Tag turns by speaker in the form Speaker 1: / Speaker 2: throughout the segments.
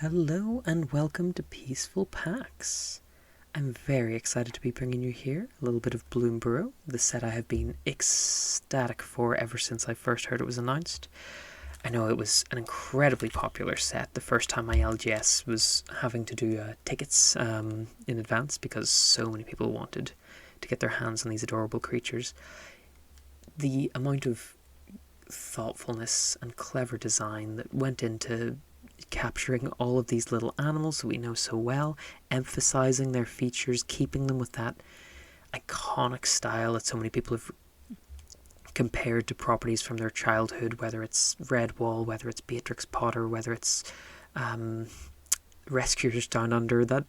Speaker 1: Hello and welcome to Peaceful Packs. I'm very excited to be bringing you here a little bit of Bloomburrow, the set I have been ecstatic for ever since I first heard it was announced. I know it was an incredibly popular set the first time my LGS was having to do tickets in advance because so many people wanted to get their hands on these adorable creatures. The amount of thoughtfulness and clever design that went into capturing all of these little animals that we know so well, emphasizing their features, keeping them with that iconic style that so many people have compared to properties from their childhood, whether it's Redwall, whether it's Beatrix Potter, whether it's Rescuers Down Under, that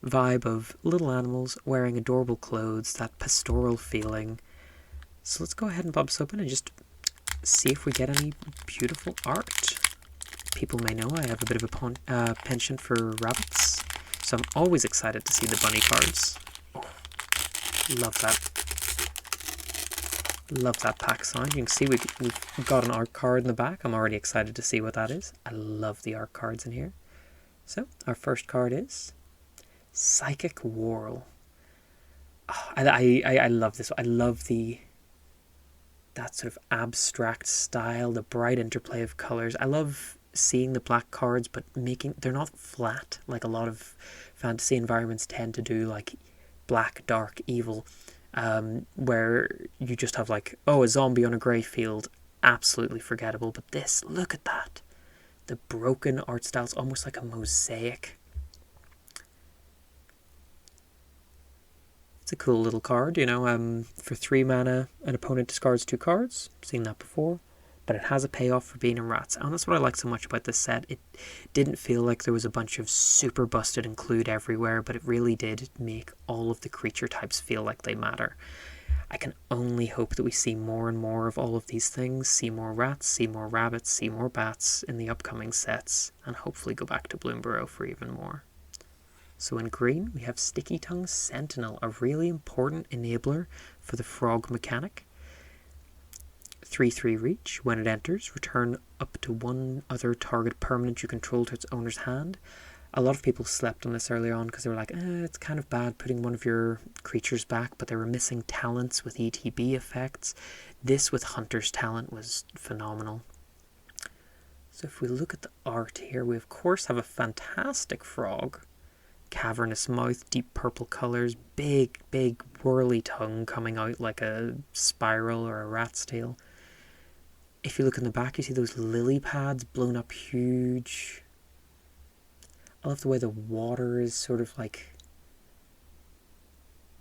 Speaker 1: vibe of little animals wearing adorable clothes, that pastoral feeling. So let's go ahead and pop this open and just see if we get any beautiful art. People may know I have a bit of a penchant for rabbits, so I'm always excited to see the bunny cards. Oh, love that. Love that pack sound. You can see we've got an art card in the back. I'm already excited to see what that is. I love the art cards in here. So, our first card is Psychic Whirl. Oh, I love this. I love that sort of abstract style, the bright interplay of colors. I love seeing the black cards, but they're not flat like a lot of fantasy environments tend to do, like black, dark, evil, where you just have like, oh, a zombie on a grey field, absolutely forgettable. But this, look at that. The broken art style is almost like a mosaic. It's a cool little card, you know. For 3 mana, an opponent discards 2 cards. Seen that before. But it has a payoff for being in rats. And that's what I like so much about this set. It didn't feel like there was a bunch of super busted include everywhere, but it really did make all of the creature types feel like they matter. I can only hope that we see more and more of all of these things, see more rats, see more rabbits, see more bats in the upcoming sets, and hopefully go back to Bloomburrow for even more. So in green, we have Sticky Tongue Sentinel, a really important enabler for the frog mechanic. 3/3 reach. When it enters, return up to one other target permanent you control to its owner's hand. A lot of people slept on this earlier on because they were like, it's kind of bad putting one of your creatures back, but they were missing talents with ETB effects. This with Hunter's Talent was phenomenal. So if we look at the art here, we of course have a fantastic frog. Cavernous mouth, deep purple colours, big whirly tongue coming out like a spiral or a rat's tail. If you look in the back, you see those lily pads blown up huge. I love the way the water is sort of like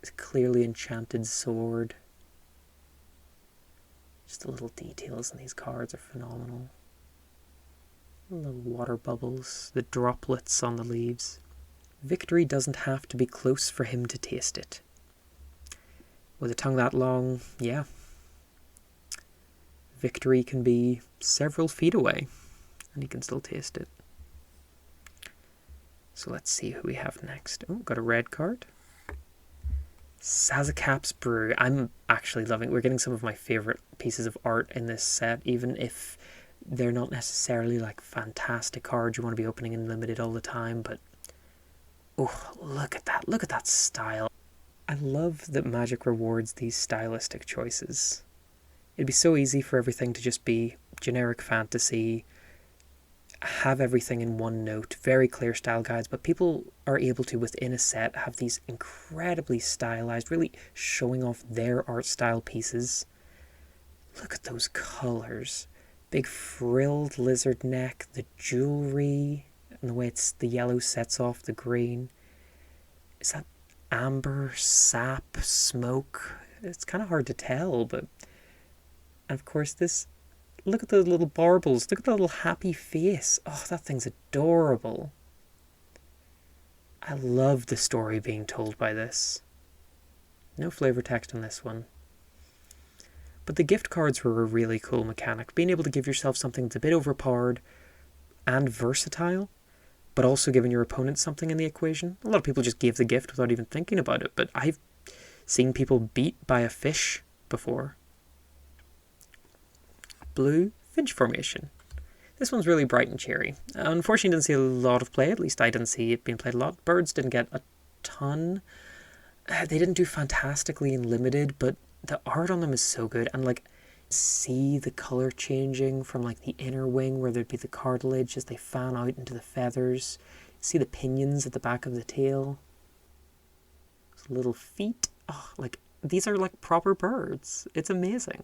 Speaker 1: a clearly enchanted sword. Just the little details in these cards are phenomenal. Little water bubbles, the droplets on the leaves. Victory doesn't have to be close for him to taste it. With a tongue that long, yeah. Victory can be several feet away, and he can still taste it. So let's see who we have next. Oh, got a red card. Sazakap's Brew. I'm actually loving it. We're getting some of my favourite pieces of art in this set, even if they're not necessarily like fantastic cards you want to be opening in limited all the time, but oh, look at that. Look at that style. I love that Magic rewards these stylistic choices. It'd be so easy for everything to just be generic fantasy, have everything in one note, very clear style guides, but people are able to, within a set, have these incredibly stylized, really showing off their art style pieces. Look at those colours. Big frilled lizard neck, the jewellery, and the way the yellow sets off the green. Is that amber, sap, smoke? It's kind of hard to tell, but... And of course this... Look at those little baubles. Look at that little happy face. Oh, that thing's adorable. I love the story being told by this. No flavor text on this one. But the gift cards were a really cool mechanic. Being able to give yourself something that's a bit overpowered and versatile, but also giving your opponent something in the equation. A lot of people just give the gift without even thinking about it, but I've seen people beat by a fish before. Blue Finch Formation. This one's really bright and cheery. Unfortunately, didn't see a lot of play. At least I didn't see it being played a lot. Birds didn't get a ton. They didn't do fantastically in limited, but the art on them is so good. And like, see the color changing from like the inner wing where there'd be the cartilage as they fan out into the feathers. See the pinions at the back of the tail. Those little feet. Oh, like, these are like proper birds. It's amazing.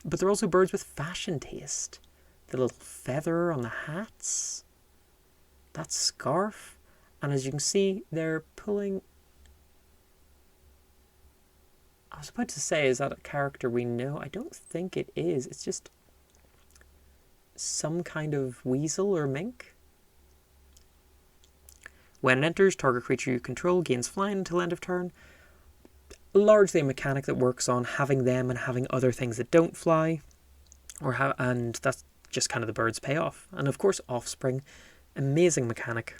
Speaker 1: But they're also birds with fashion taste. The little feather on the hats. That scarf. And as you can see, they're pulling... I was about to say, is that a character we know? I don't think it is. It's just some kind of weasel or mink. When it enters, target creature you control gains flying until end of turn. Largely a mechanic that works on having them and having other things that don't fly. And that's just kind of the bird's payoff. And of course, Offspring. Amazing mechanic.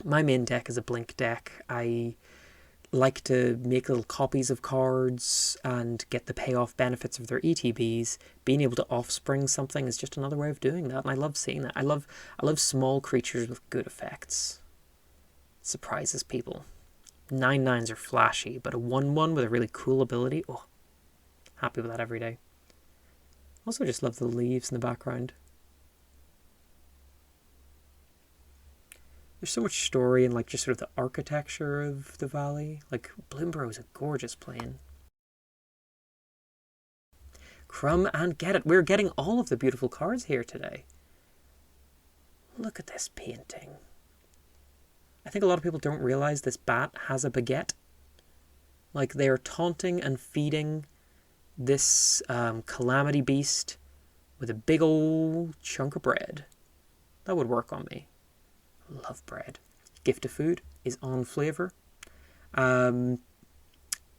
Speaker 1: My main deck is a blink deck. I like to make little copies of cards and get the payoff benefits of their ETBs. Being able to offspring something is just another way of doing that, and I love seeing that. I love small creatures with good effects. It surprises people. 9/9s are flashy, but a 1/1 with a really cool ability, oh, happy with that every day. Also just love the leaves in the background. There's so much story and like just sort of the architecture of the valley. Like, Bloomburrow is a gorgeous plane. Crumb and get it. We're getting all of the beautiful cards here today. Look at this painting. I think a lot of people don't realize this bat has a baguette. Like, they are taunting and feeding this calamity beast with a big old chunk of bread. That would work on me. Love bread. Gift of food is on flavour. And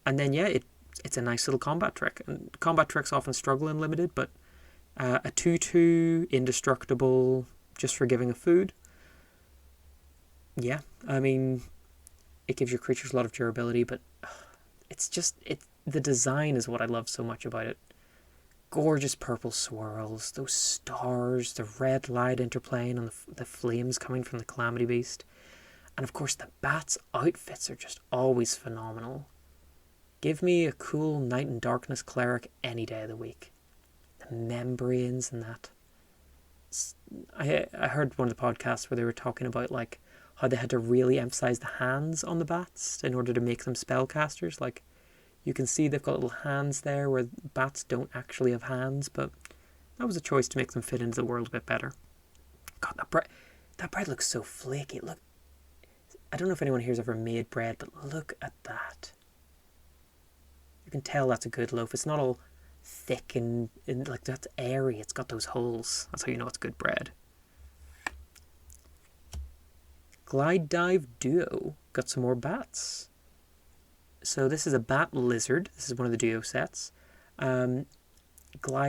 Speaker 1: then, yeah, it's a nice little combat trick. And combat tricks often struggle in limited, but a 2/2, indestructible, just for giving a food. Yeah, I mean, it gives your creatures a lot of durability, but it's just, the design is what I love so much about it. Gorgeous purple swirls, those stars, the red light interplaying on the flames coming from the Calamity Beast. And of course the bat's outfits are just always phenomenal. Give me a cool Night and Darkness cleric any day of the week. The membranes and that. I heard one of the podcasts where they were talking about like how they had to really emphasize the hands on the bats in order to make them spellcasters. Like, you can see they've got little hands there where bats don't actually have hands, but that was a choice to make them fit into the world a bit better. God, that bread looks so flaky. Look, I don't know if anyone here's ever made bread, but look at that. You can tell that's a good loaf. It's not all thick and like, that's airy. It's got those holes. That's how you know it's good bread. Glide Dive Duo got some more bats. So this is a bat lizard. This is one of the duo sets. Glide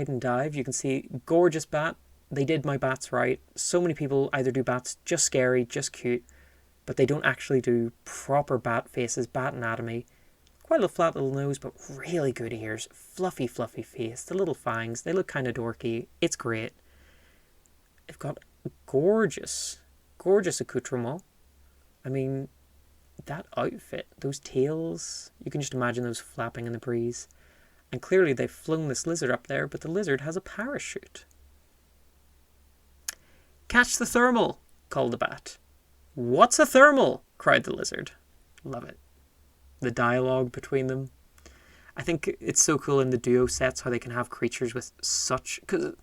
Speaker 1: and Dive. You can see gorgeous bat. They did my bats right. So many people either do bats just scary, just cute, but they don't actually do proper bat faces, bat anatomy. Quite a little flat little nose, but really good ears. Fluffy, fluffy face. The little fangs. They look kind of dorky. It's great. They've got gorgeous, gorgeous accoutrement. I mean, that outfit, those tails, you can just imagine those flapping in the breeze. And clearly they've flown this lizard up there, but the lizard has a parachute. Catch the thermal, called the bat. What's a thermal? Cried the lizard. Love it. The dialogue between them. I think it's so cool in the duo sets how they can have creatures with such... because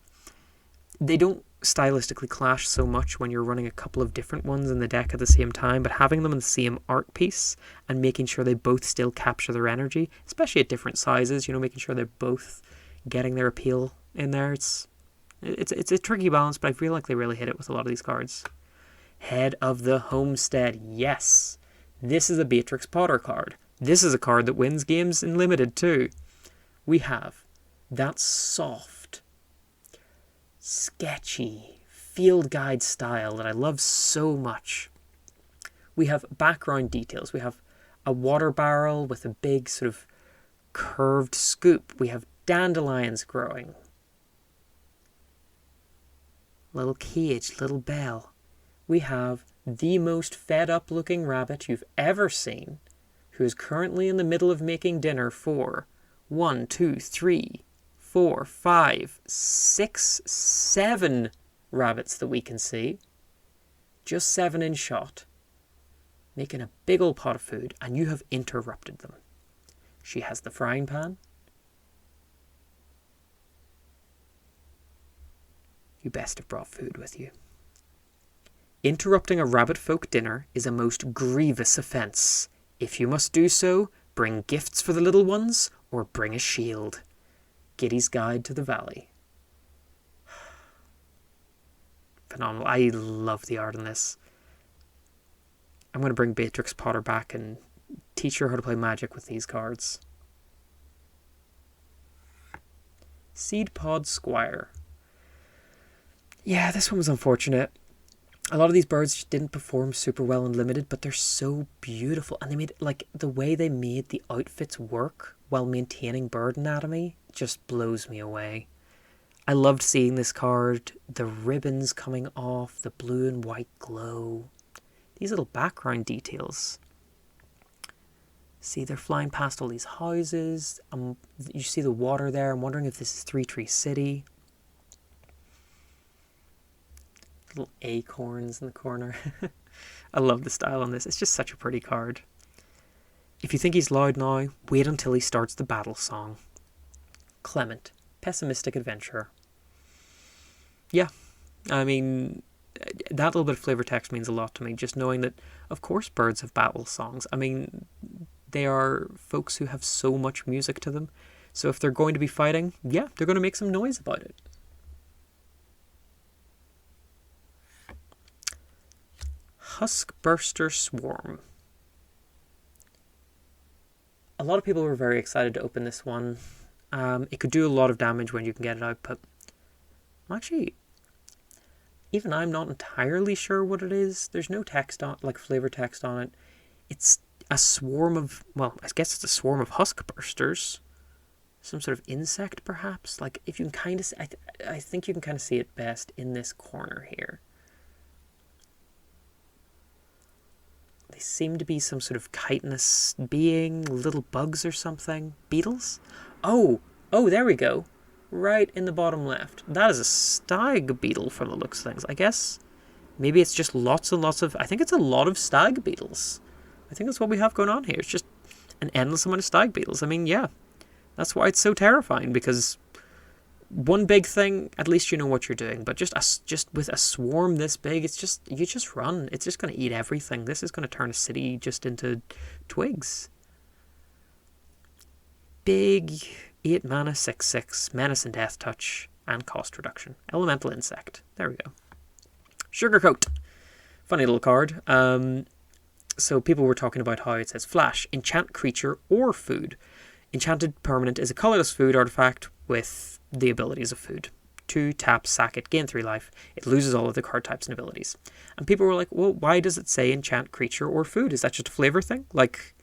Speaker 1: they don't stylistically clash so much when you're running a couple of different ones in the deck at the same time, but having them in the same art piece and making sure they both still capture their energy, especially at different sizes, you know, making sure they're both getting their appeal in there. It's a tricky balance, but I feel like they really hit it with a lot of these cards. Head of the Homestead. Yes, this is a Beatrix Potter card. This is a card that wins games in limited too. We have that soft, sketchy field guide style that I love so much. We have background details. We have a water barrel with a big sort of curved scoop. We have dandelions growing. little cage, little bell. We have the most fed up looking rabbit you've ever seen, who is currently in the middle of making dinner for 1, 2, 3, 4, 5, 6, 7 rabbits that we can see. Just 7 in shot. Making a big old pot of food, and you have interrupted them. She has the frying pan. You best have brought food with you. Interrupting a rabbit folk dinner is a most grievous offence. If you must do so, bring gifts for the little ones, or bring a shield. Giddy's Guide to the Valley. Phenomenal. I love the art in this. I'm going to bring Beatrix Potter back and teach her how to play Magic with these cards. Seed Pod Squire. Yeah, this one was unfortunate. A lot of these birds didn't perform super well in Limited, but they're so beautiful. And they made, like, the way they made the outfits work while maintaining bird anatomy just blows me away. I loved seeing this card. The ribbons coming off, the blue and white glow. These little background details. See, they're flying past all these houses. You see the water there. I'm wondering if this is Three Tree City. Little acorns in the corner. I love the style on this. It's just such a pretty card. If you think he's loud now, wait until he starts the battle song. Clement, pessimistic adventurer. Yeah, I mean, that little bit of flavor text means a lot to me. Just knowing that, of course, birds have battle songs. I mean, they are folks who have so much music to them. So if they're going to be fighting, yeah, they're going to make some noise about it. Huskburster Swarm. A lot of people were very excited to open this one. It could do a lot of damage when you can get it out, but even I'm not entirely sure what it is. There's no text on, like flavor text on it. It's a swarm of, well, I guess it's a swarm of huskbursters. Some sort of insect, perhaps. Like, if you can kind of, I think you can kind of see it best in this corner here. They seem to be some sort of chitinous being, little bugs or something. Beetles? Oh, there we go. Right in the bottom left. That is a stag beetle from the looks of things. I guess maybe it's just lots and lots of, I think it's a lot of stag beetles. I think that's what we have going on here. It's just an endless amount of stag beetles. I mean, yeah, that's why it's so terrifying, because one big thing, at least you know what you're doing, but just with a swarm this big, it's just, you just run. It's just going to eat everything. This is going to turn a city just into twigs. Big 8 mana, 6/6, menace and death touch, and cost reduction. Elemental insect. There we go. Sugarcoat. Funny little card. So people were talking about how it says flash, enchant creature or food. Enchanted permanent is a colorless food artifact with the abilities of food. 2, tap, sack it, gain 3 life. It loses all of the card types and abilities. And people were like, well, why does it say enchant creature or food? Is that just a flavor thing? Like,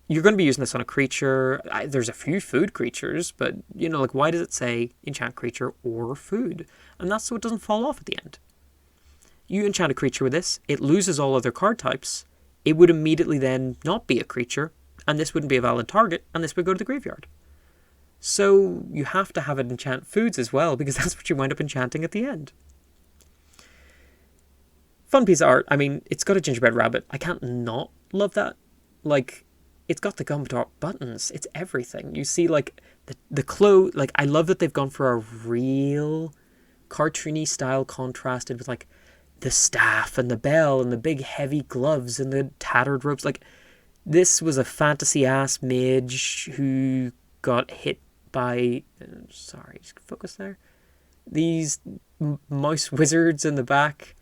Speaker 1: you're going to be using this on a creature. There's a few food creatures, but, you know, like, why does it say enchant creature or food? And that's so it doesn't fall off at the end. You enchant a creature with this, it loses all other card types. It would immediately then not be a creature, and this wouldn't be a valid target, and this would go to the graveyard. So you have to have it enchant foods as well, because that's what you wind up enchanting at the end. Fun piece of art. I mean, it's got a gingerbread rabbit. I can't not love that. Like, it's got the gumdrop buttons. It's everything. You see, like, the clothes. Like, I love that they've gone for a real cartoony style contrasted with, like, the staff and the bell and the big heavy gloves and the tattered robes. Like, this was a fantasy-ass mage who got hit by... Sorry, just focus there. These mouse wizards in the back.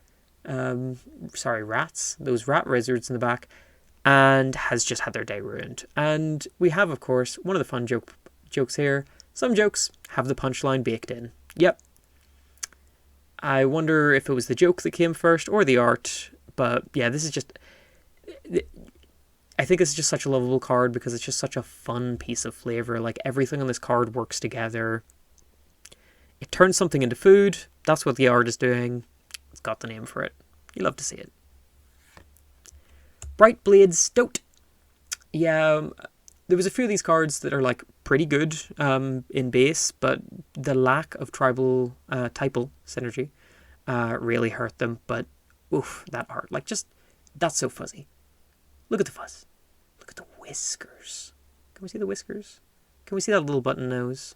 Speaker 1: Rats. Those rat wizards in the back. And has just had their day ruined. And we have, of course, one of the fun jokes here. Some jokes have the punchline baked in. Yep. I wonder if it was the joke that came first or the art. But yeah, this is just... I think it's just such a lovable card because it's just such a fun piece of flavor. Like, everything on this card works together. It turns something into food. That's what the art is doing. It's got the name for it. You love to see it. Bright Blade Stoat. Yeah, there was a few of these cards that are like pretty good in base, but the lack of tribal typal synergy really hurt them. But oof, that art, like, just, that's so fuzzy. Look at the fuzz. Look at the whiskers. Can we see the whiskers? Can we see that little button nose?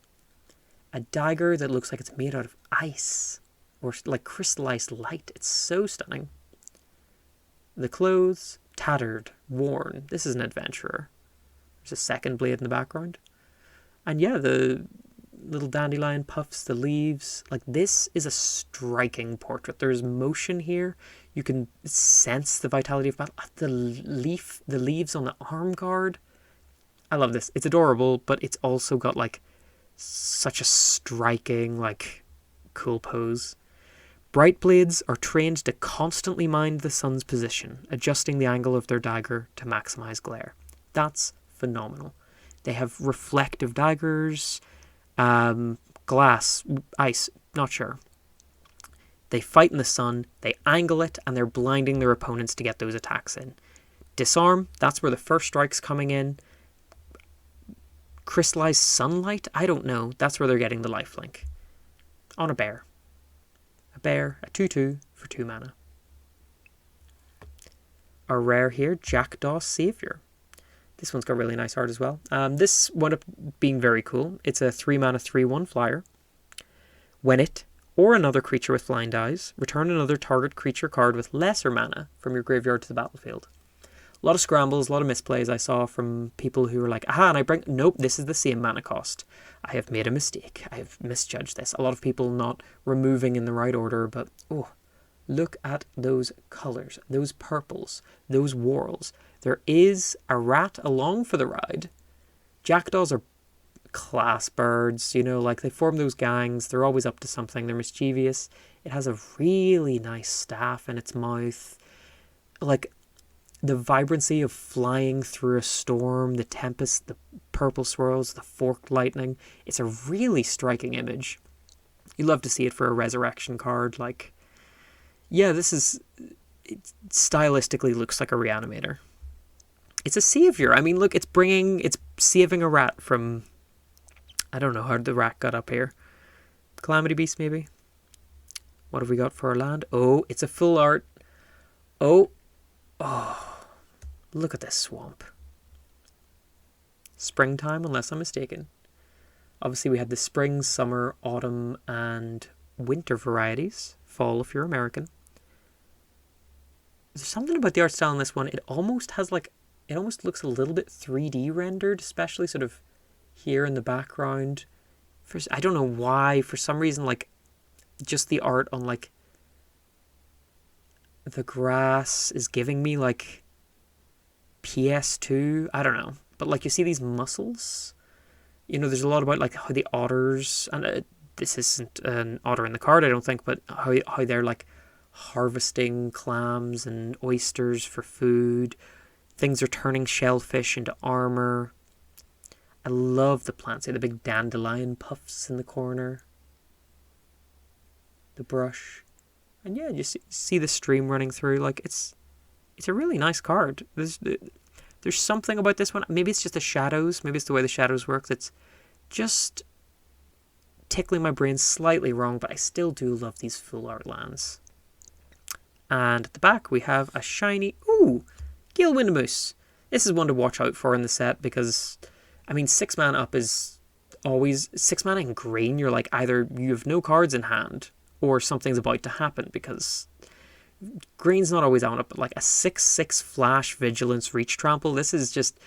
Speaker 1: A dagger that looks like it's made out of ice or like crystallized light. It's so stunning. The clothes, tattered, worn. This is an adventurer. There's a second blade in the background. And yeah, the little dandelion puffs, the leaves. Like, this is a striking portrait. There's motion here. You can sense the vitality of battle. The leaves on the arm guard. I love this. It's adorable, but it's also got like such a striking, like, cool pose. Bright blades are trained to constantly mind the sun's position, adjusting the angle of their dagger to maximize glare. That's phenomenal. They have reflective daggers, glass, ice, not sure. They fight in the sun, they angle it, and they're blinding their opponents to get those attacks in. Disarm, that's where the first strike's coming in. Crystallized sunlight, I don't know. That's where they're getting the lifelink. On a bear. A bear, a 2/2 for 2 mana. Our rare here, Jackdaw Savior. This one's got really nice art as well. This wound up being very cool. It's a 3 mana 3/1 flyer. When it or another creature with flying dies, return another target creature card with lesser mana from your graveyard to the battlefield. A lot of scrambles, a lot of misplays I saw from people who were like, aha, and I bring... Nope, this is the same mana cost. I have made a mistake. I have misjudged this. A lot of people not removing in the right order, but, oh, look at those colours, those purples, those whorls. There is a rat along for the ride. Jackdaws are class birds, you know, like, they form those gangs. They're always up to something. They're mischievous. It has a really nice staff in its mouth. Like, the vibrancy of flying through a storm, the tempest, the purple swirls, the forked lightning. It's a really striking image. You love to see it for a resurrection card. Like, yeah, this is... It stylistically looks like a reanimator. It's a savior. I mean, look, it's saving a rat from... I don't know how the rat got up here. Calamity Beast, maybe? What have we got for our land? Oh, it's a full art. Oh, look at this swamp. Springtime, unless I'm mistaken. Obviously, we had the spring, summer, autumn, and winter varieties. Fall, if you're American. There's something about the art style in this one. It almost has like... It almost looks a little bit 3D rendered, especially sort of here in the background. I don't know why. For some reason, like, just the art on, like, the grass is giving me, like, PS2. I don't know. But, like, you see these mussels? You know, there's a lot about, like, how the otters... And this isn't an otter in the card, I don't think, but how they're, like, harvesting clams and oysters for food. Things are turning shellfish into armor. I love the plants. The big dandelion puffs in the corner. The brush. And yeah, you see the stream running through. Like, it's a really nice card. There's something about this one. Maybe it's just the shadows. Maybe it's the way the shadows work that's just tickling my brain slightly wrong, but I still do love these full art lands. And at the back, we have a shiny... Ooh! Gale Windamoose. This is one to watch out for in the set because, I mean, 6 mana up is always... 6 mana in green, you're like, either you have no cards in hand or something's about to happen because green's not always on it, but like a 6/6 flash, vigilance, reach trample, this is just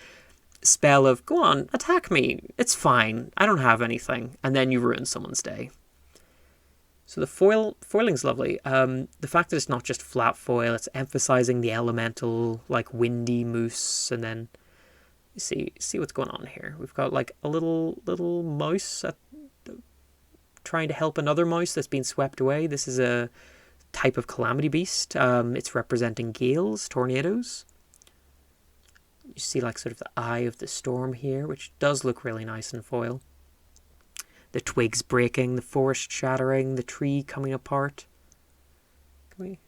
Speaker 1: spell of, go on, attack me, it's fine, I don't have anything, and then you ruin someone's day. So the foiling's lovely. The fact that it's not just flat foil, it's emphasizing the elemental, like windy moose, and then you see what's going on here. We've got like a little mouse trying to help another mouse that's been swept away. This is a type of calamity beast. It's representing gales, tornadoes. You see like sort of the eye of the storm here, which does look really nice in foil. The twigs breaking, the forest shattering, the tree coming apart. Can we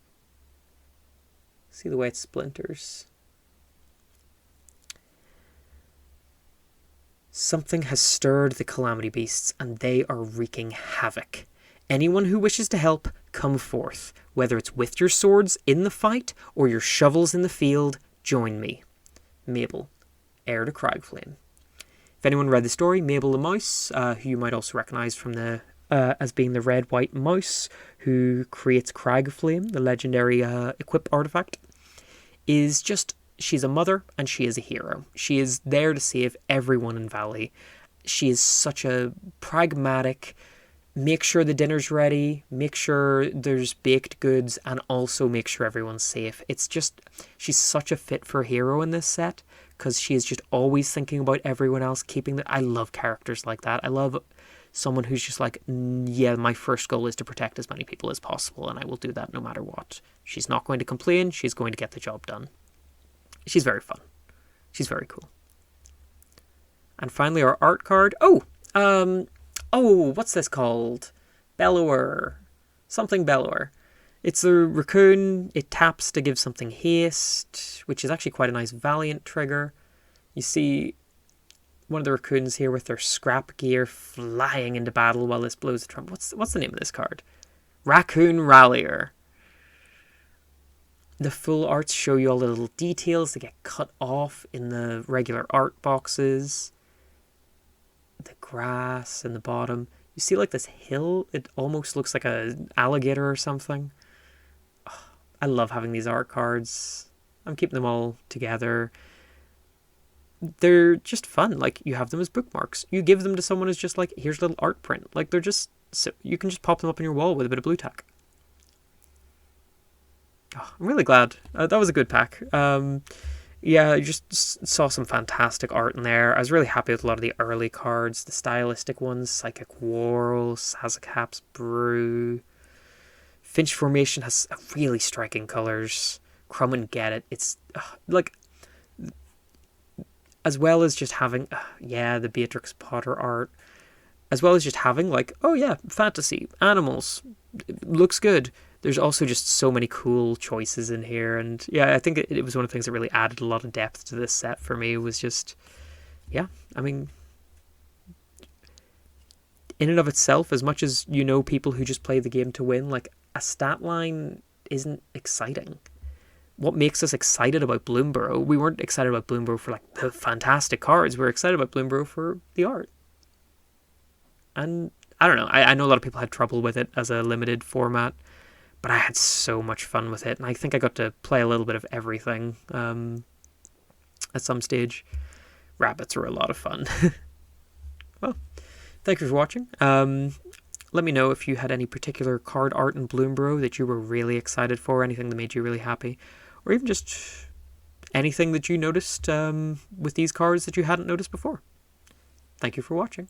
Speaker 1: see the way it splinters? Something has stirred the calamity beasts, and they are wreaking havoc. Anyone who wishes to help, come forth. Whether it's with your swords in the fight or your shovels in the field, join me. Mabel, heir to Cragflame. If anyone read the story, Mabel the mouse, who you might also recognise from the as being the red-white mouse who creates Cragflame, the legendary equip artifact, is just... She's a mother and she is a hero. She is there to save everyone in Valley. She is such a pragmatic, make sure the dinner's ready, make sure there's baked goods, and also make sure everyone's safe. It's just, she's such a fit for a hero in this set, because she is just always thinking about everyone else, keeping the... I love characters like that. I love someone who's just like, yeah, my first goal is to protect as many people as possible, and I will do that no matter what. She's not going to complain, she's going to get the job done. She's very fun. She's very cool. And finally, our art card. What's this called? Bellower. Something Bellower. It's a raccoon. It taps to give something haste, which is actually quite a nice Valiant trigger. You see one of the raccoons here with their scrap gear flying into battle while this blows the trumpet. What's the name of this card? Raccoon Rallier. The full arts show you all the little details that get cut off in the regular art boxes. The grass in the bottom. You see like this hill? It almost looks like an alligator or something. Oh, I love having these art cards. I'm keeping them all together. They're just fun. Like, you have them as bookmarks. You give them to someone as just like, here's a little art print. Like, they're just... So you can just pop them up on your wall with a bit of blue tack. Oh, I'm really glad. That was a good pack. Yeah, I just saw some fantastic art in there. I was really happy with a lot of the early cards, the stylistic ones, Psychic Whirl, Sazakap's Brew. Finch Formation has really striking colours. Crumb and Get It. It's like, as well as just having, the Beatrix Potter art, as well as just having like, oh yeah, fantasy, animals, looks good. There's also just so many cool choices in here. And yeah, I think it was one of the things that really added a lot of depth to this set for me. Was just, yeah, I mean, in and of itself, as much as you know people who just play the game to win, like, a stat line isn't exciting. What makes us excited about Bloomburrow? We weren't excited about Bloomburrow for like the fantastic cards. We're excited about Bloomburrow for the art. And I don't know, I know a lot of people had trouble with it as a limited format, but I had so much fun with it, and I think I got to play a little bit of everything at some stage. Rabbits are a lot of fun. Well, thank you for watching. Let me know if you had any particular card art in Bloomburrow that you were really excited for, anything that made you really happy, or even just anything that you noticed with these cards that you hadn't noticed before. Thank you for watching.